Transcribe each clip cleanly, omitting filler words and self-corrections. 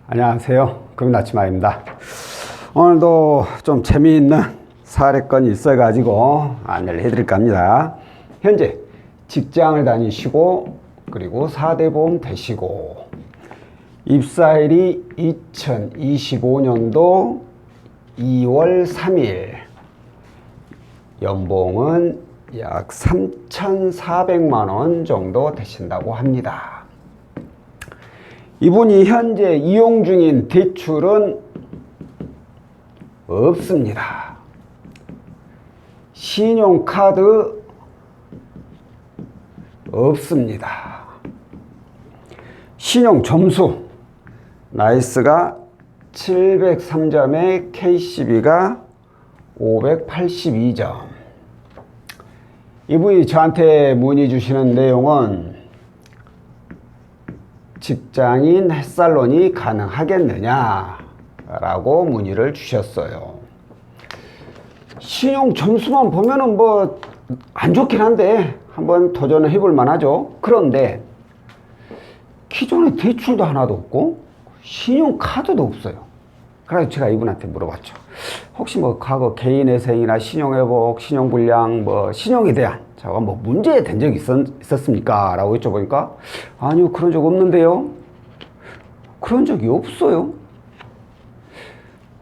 안녕하세요. 금나치마입니다. 오늘도 좀 재미있는 사례건이 있어가지고 안내를 해드릴까 합니다. 현재 직장을 다니시고 그리고 4대 보험 되시고 입사일이 2025년도 2월 3일 연봉은 약 3,400만원 정도 되신다고 합니다. 이분이 현재 이용 중인 대출은 없습니다. 신용카드 없습니다. 신용 점수 나이스가 703점에 KCB가 582점. 이분이 저한테 문의 주시는 내용은 직장인 햇살론이 가능하겠느냐 라고 문의를 주셨어요. 신용 점수만 보면은 뭐 안 좋긴 한데 한번 도전을 해볼 만하죠. 그런데 기존에 대출도 하나도 없고 신용카드도 없어요. 그래서 제가 이분한테 물어봤죠. 혹시 뭐 과거 개인회생이나 신용회복, 신용불량, 뭐 신용에 대한 제가 뭐 문제 된 적이 있었습니까? 라고 여쭤보니까 아니요, 그런 적 없는데요. 그런 적이 없어요.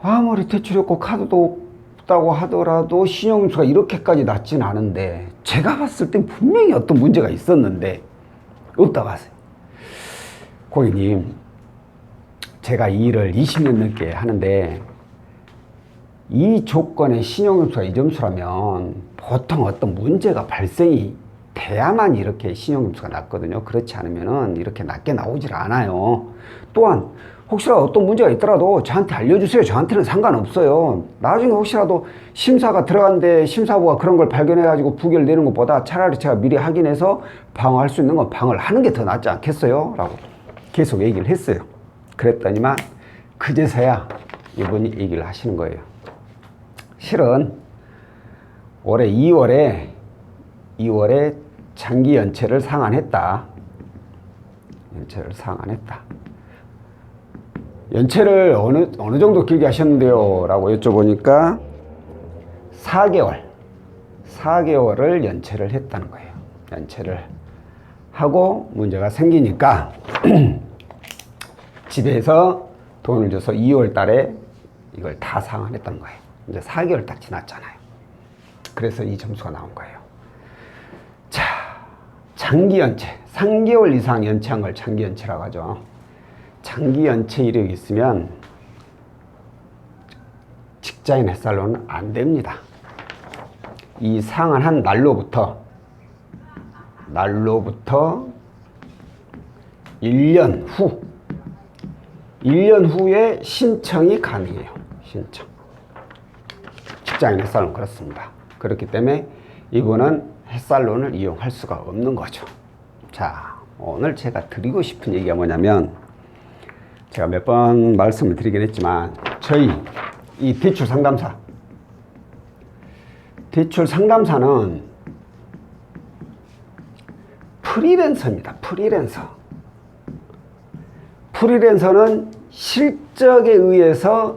아무리 대출이 없고 카드도 없다고 하더라도 신용점수가 이렇게까지 낮진 않은데 제가 봤을 땐 분명히 어떤 문제가 있었는데 없다고 하세요. 고객님, 제가 이 일을 20년 넘게 하는데 이 조건의 신용점수가 이 점수라면 보통 어떤 문제가 발생이 돼야만 이렇게 신용점수가 낮거든요. 그렇지 않으면 이렇게 낮게 나오질 않아요. 또한 혹시라도 어떤 문제가 있더라도 저한테 알려주세요. 저한테는 상관없어요. 나중에 혹시라도 심사가 들어갔는데 심사부가 그런 걸 발견해가지고 부결 내는 것보다 차라리 제가 미리 확인해서 방어할 수 있는 건 방어를 하는 게 더 낫지 않겠어요? 라고 계속 얘기를 했어요. 그랬더니만 그제서야 이분이 얘기를 하시는 거예요. 실은 올해 2월에 장기 연체를 상환했다. 연체를 어느 정도 길게 하셨는데요? 라고 여쭤보니까 4개월을 연체를 했다는 거예요. 연체를 하고 문제가 생기니까 집에서 돈을 줘서 2월 달에 이걸 다 상환했던 거예요. 이제 4개월 딱 지났잖아요. 그래서 이 점수가 나온 거예요. 자, 장기 연체, 3개월 이상 연체한 걸 장기 연체라고 하죠. 장기 연체 이력이 있으면 직장인 햇살로는 안 됩니다. 이 상환한 날로부터 1년 후에 신청이 가능해요. 신청. 직장인 햇살론 그렇습니다. 그렇기 때문에 이분은 햇살론을 이용할 수가 없는 거죠. 자, 오늘 제가 드리고 싶은 얘기가 뭐냐면 제가 몇 번 말씀을 드리긴 했지만 저희 이 대출 상담사는 프리랜서입니다. 프리랜서는 실적에 의해서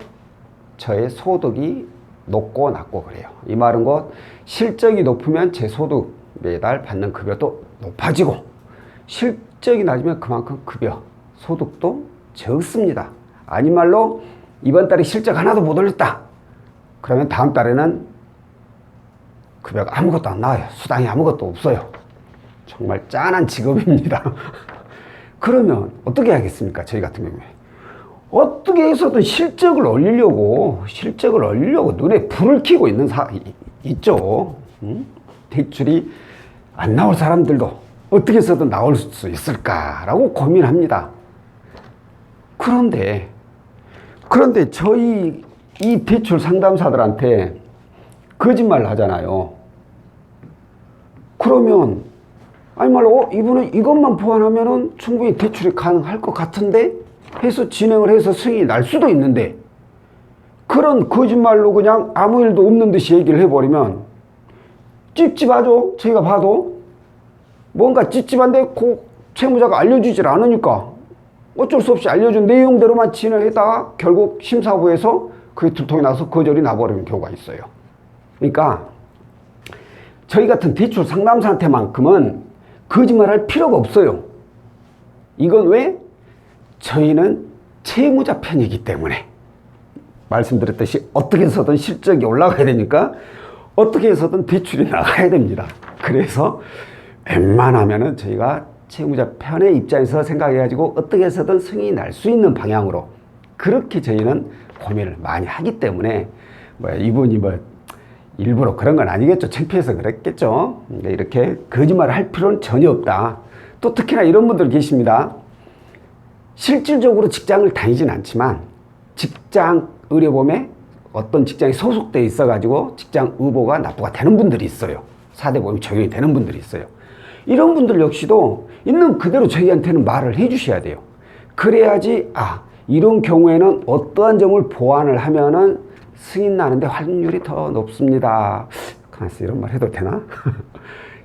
저의 소득이 높고 낮고 그래요. 이 말은 곧 실적이 높으면 제 소득 매달 받는 급여도 높아지고 실적이 낮으면 그만큼 소득도 적습니다. 아닌 말로 이번 달에 실적 하나도 못 올렸다. 그러면 다음 달에는 급여가 아무것도 안 나와요. 수당이 아무것도 없어요. 정말 짠한 직업입니다. 그러면 어떻게 해야겠습니까? 저희 같은 경우에 어떻게 해서든 실적을 올리려고 눈에 불을 켜고 있죠. 대출이 안 나올 사람들도 어떻게 해서든 나올 수 있을까라고 고민합니다. 그런데 저희 이 대출 상담사들한테 거짓말을 하잖아요. 그러면 아니 말로 이분은 이것만 보완하면은 충분히 대출이 가능할 것 같은데 해서 진행을 해서 수익이 날 수도 있는데 그런 거짓말로 그냥 아무 일도 없는 듯이 얘기를 해버리면 찝찝하죠. 저희가 봐도 뭔가 찝찝한데 그 채무자가 알려주질 않으니까 어쩔 수 없이 알려준 내용대로만 진행하다가 결국 심사부에서 그게 들통이 나서 거절이 나버리는 경우가 있어요. 그러니까 저희 같은 대출 상담사한테만큼은 거짓말할 필요가 없어요. 이건 왜? 저희는 채무자 편이기 때문에. 말씀드렸듯이 어떻게 해서든 실적이 올라가야 되니까 어떻게 해서든 대출이 나가야 됩니다. 그래서 웬만하면은 저희가 채무자 편의 입장에서 생각해가지고 어떻게 해서든 승인이 날 수 있는 방향으로 그렇게 저희는 고민을 많이 하기 때문에 이분이 일부러 그런 건 아니겠죠. 창피해서 그랬겠죠. 이렇게 거짓말을 할 필요는 전혀 없다. 또 특히나 이런 분들 계십니다. 실질적으로 직장을 다니진 않지만 직장 의료보험에 어떤 직장에 소속돼 있어가지고 직장 의보가 납부가 되는 분들이 있어요. 4대 보험이 적용이 되는 분들이 있어요. 이런 분들 역시도 있는 그대로 저희한테는 말을 해주셔야 돼요. 그래야지 이런 경우에는 어떠한 점을 보완을 하면은 승인 나는데 확률이 더 높습니다. 가만있어, 이런 말 해도 되나?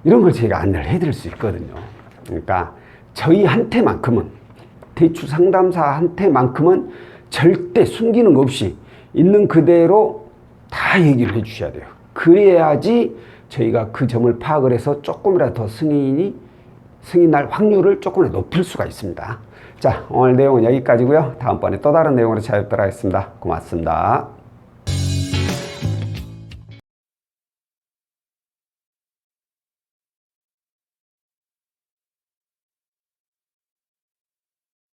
이런 걸 저희가 안내를 해드릴 수 있거든요. 그러니까 저희한테만큼은 대출 상담사한테만큼은 절대 숨기는 거 없이 있는 그대로 다 얘기를 해주셔야 돼요. 그래야지 저희가 그 점을 파악을 해서 조금이라도 더 승인 날 확률을 조금이라도 높일 수가 있습니다. 자, 오늘 내용은 여기까지고요. 다음번에 또 다른 내용으로 찾아뵙도록 하겠습니다. 고맙습니다.